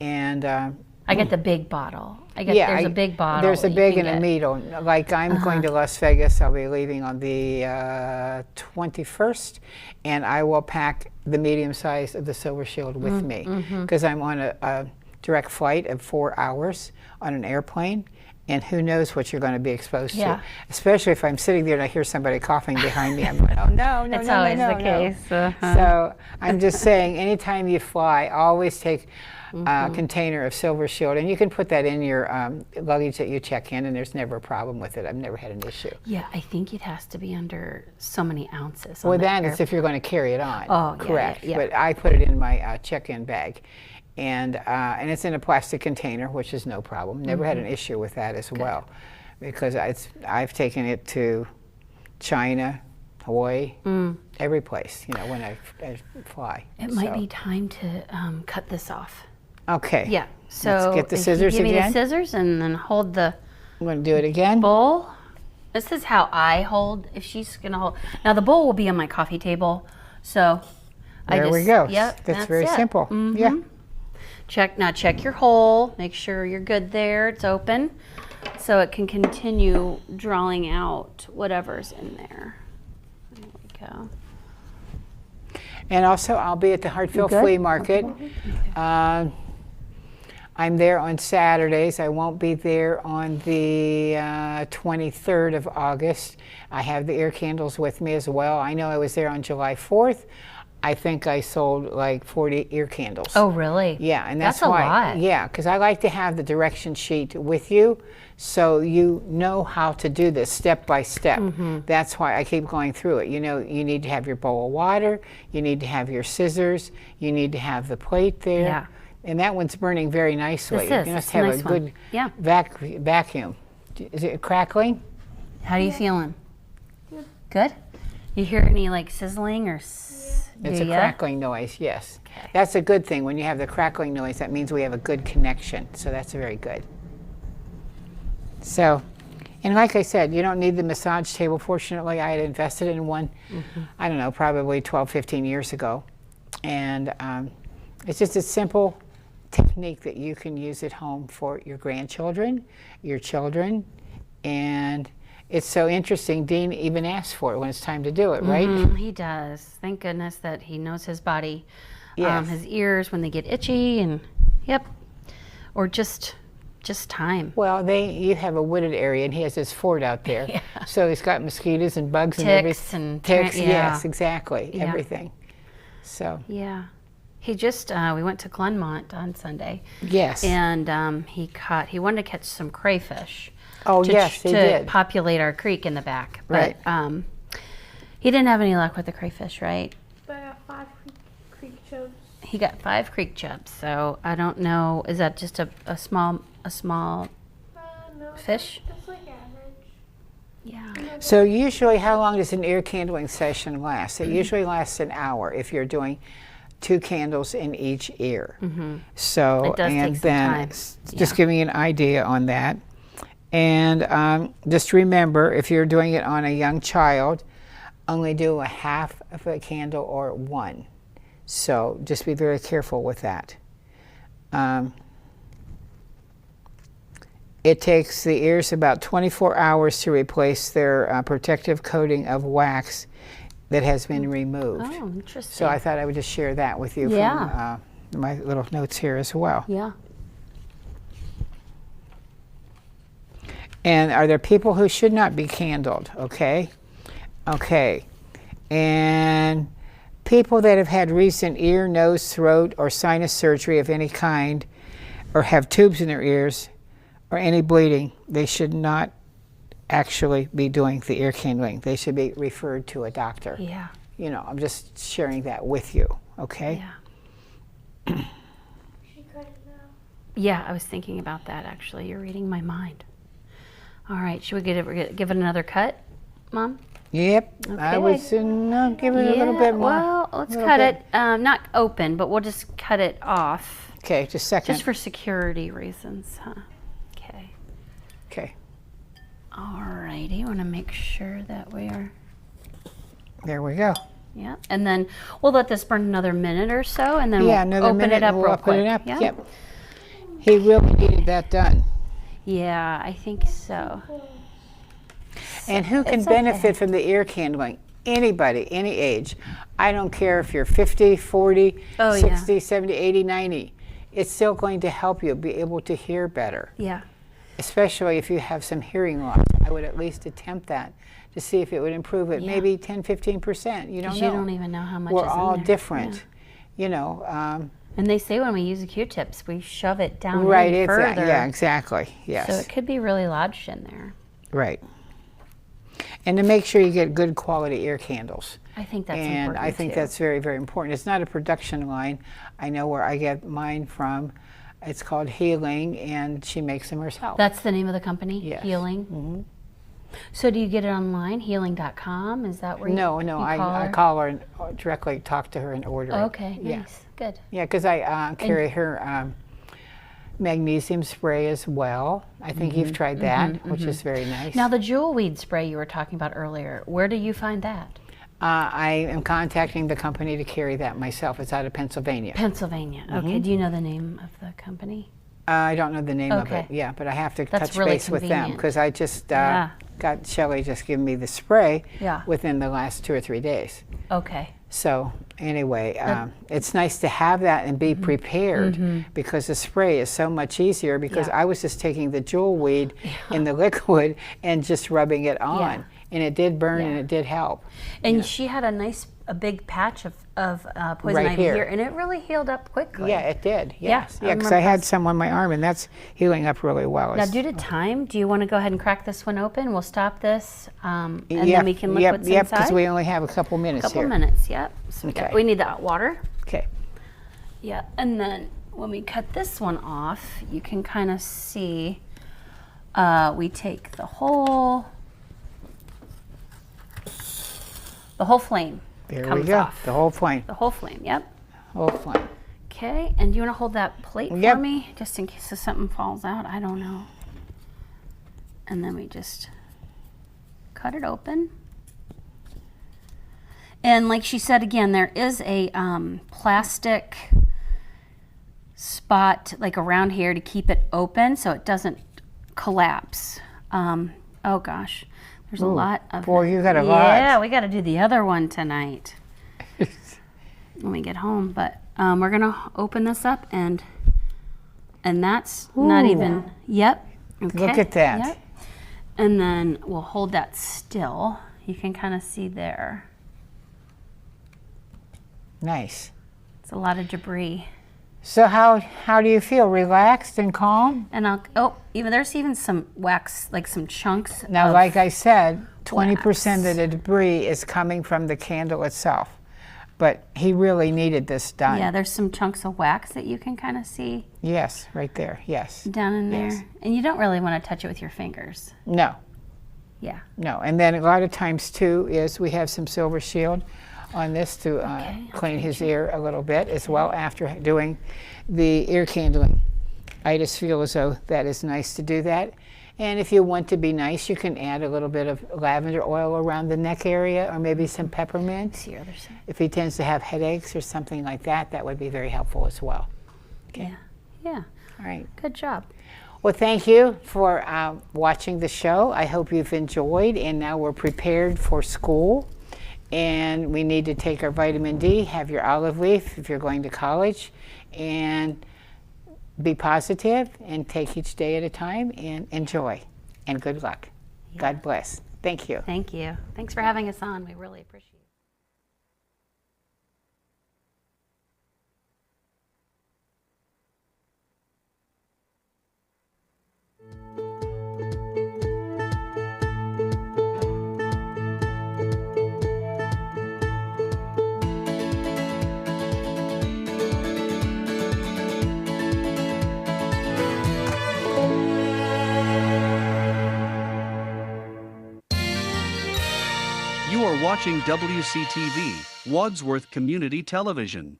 and I get the big bottle. There's a big bottle. There's a that you big can and a get. medium. Like I'm going to Las Vegas. I'll be leaving on the 21st, and I will pack the medium size of the silver shield with me, because I'm on a direct flight of 4 hours on an airplane. And who knows what you're going to be exposed Yeah. to, especially if I'm sitting there and I hear somebody coughing behind me. I'm going, oh no, no, It's no, always no, the no. case. So I'm just saying, anytime you fly, always take a container of silver shield, and you can put that in your luggage that you check in, and there's never a problem with it. I've never had an issue. Yeah, I think it has to be under so many ounces. Well, on the that air- is if you're going to carry it on. Oh, yeah, correct. yeah. But I put it in my check-in bag, and it's in a plastic container, which is no problem. Never had an issue with that as well, because I've taken it to China, Hawaii, every place, you know, when I fly. It might So, be time to cut this off. okay. Yeah. So Let's get the if scissors you give me again. the scissors and then hold the I'm going to do it again. bowl. This is how I hold. If she's gonna hold, now the bowl will be on my coffee table. So There we go. Yep. That's very it. simple. Mhm. Yeah. Check your hole. Make sure you're good there. It's open, so it can continue drawing out whatever's in there. There we go. And also, I'll be at the Hartfield good? Flea Market. I'm there on Saturdays. I won't be there on the 23rd of August. I have the ear candles with me as well. I know I was there on July 4th. I think I sold like 40 ear candles. Oh, really? Yeah, and that's a why. lot. Yeah, because I like to have the direction sheet with you, so you know how to do this step by step. That's why I keep going through it. You know, you need to have your bowl of water, you need to have your scissors, you need to have the plate there. Yeah. And that one's burning very nicely. This is. You must It's a have nice a one. good Yeah. vacuum. Is it crackling? How are you feeling? Good. Good? You hear any like sizzling or? It's a crackling noise, yes. Okay. That's a good thing. When you have the crackling noise, that means we have a good connection. So that's very good. So, and like I said, you don't need the massage table. Fortunately, I had invested in one, I don't know, probably 12, 15 years ago. And it's just a simple technique that you can use at home for your grandchildren, your children, and it's so interesting. Dean even asks for it when it's time to do it, right? He does. Thank goodness that he knows his body. Yes. His ears when they get itchy and, yep. Or just just time. Well, you have a wooded area, and he has his fort out there. Yeah. So he's got mosquitoes and bugs and Ticks everything. and Ticks, yeah. yes, exactly, Yeah. everything. So Yeah. He just, we went to Glenmont on Sunday. yes. And he wanted to catch some crayfish. Oh, yes, he to did. populate our creek in the back. But Right. he didn't have any luck with the crayfish, right? But I got 5 creek chubs. He got 5 creek chubs, so I don't know. Is that just a small No, fish? That's like average. Yeah. So usually, how long does an ear candling session last? It usually lasts an hour if you're doing 2 candles in each ear. So, It does and take some then time. just give me an idea on that. And just remember, if you're doing it on a young child, only do a half of a candle or 1. So just be very careful with that. It takes the ears about 24 hours to replace their protective coating of wax that has been removed. Oh, interesting. So I thought I would just share that with you Yeah. from my little notes here as well. Yeah. And are there people who should not be candled? Okay. Okay. And people that have had recent ear, nose, throat, or sinus surgery of any kind, or have tubes in their ears, or any bleeding, they should not actually be doing the ear candling. They should be referred to a doctor. Yeah. You know, I'm just sharing that with you, okay? Yeah. She cut it now. Yeah, I was thinking about that actually. You're reading my mind. All right, should we give it another cut, Mom? Yep, I Okay. would give it a little bit more. Well, let's Little cut bit. it. Not open, but we'll just cut it off. Okay, just a second. Just for security reasons, huh? Okay. Okay, All righty. Want to make sure that we are. there we go. Yeah. And then we'll let this burn another minute or so, and then Yeah, we'll another open minute it up and real we'll quick. open it up. Yeah? Yep. He really needed that done. Yeah, I think so. And who can It's okay. benefit from the ear candling? Anybody, any age. I don't care if you're 50, 40, Oh, yeah. 60, 70, 80, 90. It's still going to help you be able to hear better, Yeah. especially if you have some hearing loss. I would at least attempt that to see if it would improve it, Yeah. maybe 10, 15%. You don't 'Cause know. you don't even know how much We're is in all there. different. You know, And they say when we use the Q-tips, we shove it down right, in further. yeah, exactly, yes. So it could be really lodged in there. Right. And to make sure you get good quality ear candles. I think that's And important I think too. that's very, very important. It's not a production line. I know where I get mine from. It's called Healing, and she makes them herself. That's the name of the company? Yes. Healing? Mm-hmm. So do you get it online, healing.com? Is that where no, you I her? call her and directly talk to her and order it. Okay, Yeah. nice. Good. Yeah, because I carry her magnesium spray as well. I think you've tried that, which is very nice. Now the jewel weed spray you were talking about earlier, where do you find that? I am contacting the company to carry that myself. It's out of Pennsylvania. Pennsylvania. Okay, do you know the name of the company? I don't know the name of Okay. it, yeah, but I have to That's touch really base with them convenient. because I just Yeah. got Shelley just giving me the spray Yeah. within the last 2 or 3 days. Okay. So anyway, it's nice to have that and be prepared because the spray is so much easier because Yeah. I was just taking the jewel weed in the liquid and just rubbing it on. Yeah. And it did burn and Yeah. it did help. And she had a big patch of poison Right ivy here. here, and it really healed up quickly. Yeah, it did. Yeah, Yes. I'm Yeah, because I had impressed. some on my arm and that's healing up really well. Now, It's- due to time, do you want to go ahead and crack this one open? We'll stop this, and Yep, then we can look yep, what's yep, inside. because we only have a couple minutes Couple here. minutes, yep. So Okay. we need the hot water. Okay. Yeah, and then when we cut this one off, you can kind of see we take the whole flame There comes we go. off. The whole flame. The whole flame, yep. Whole flame. Okay, and do you want to hold that plate Yep. for me, just in case if something falls out? I don't know. And then we just cut it open. And like she said again, there is a plastic spot like around here to keep it open so it doesn't collapse. Oh gosh, there's a lot of. boy, you got a lot. Yeah, we got to do the other one tonight when we get home. But we're gonna open this up and And that's not Ooh. even, yep. Okay. Look at that. Yep. And then we'll hold that still. You can kind of see there. Nice. It's a lot of debris. So how do you feel? Relaxed and calm? And there's even some wax, like some chunks. Now, of like I said, 20% wax. of the debris is coming from the candle itself. But he really needed this done. Yeah, there's some chunks of wax that you can kind of see Yes, right there. Yes. down in there. Yes. And you don't really want to touch it with your fingers. No, Yeah. no. And then a lot of times too is we have some silver shield on this to clean his ear a little bit as well after doing the ear candling. I just feel as though that is nice to do that. And if you want to be nice, you can add a little bit of lavender oil around the neck area or maybe some peppermint. See your other side. If he tends to have headaches or something like that, that would be very helpful as well. Okay. Yeah. All right. Good job. Well, thank you for watching the show. I hope you've enjoyed, and now we're prepared for school. And we need to take our vitamin D, have your olive leaf if you're going to college, and be positive and take each day at a time and enjoy. And good luck. Yeah. God bless. Thank you. Thank you. Thanks for having us on. We really appreciate it. You are watching WCTV, Wadsworth Community Television.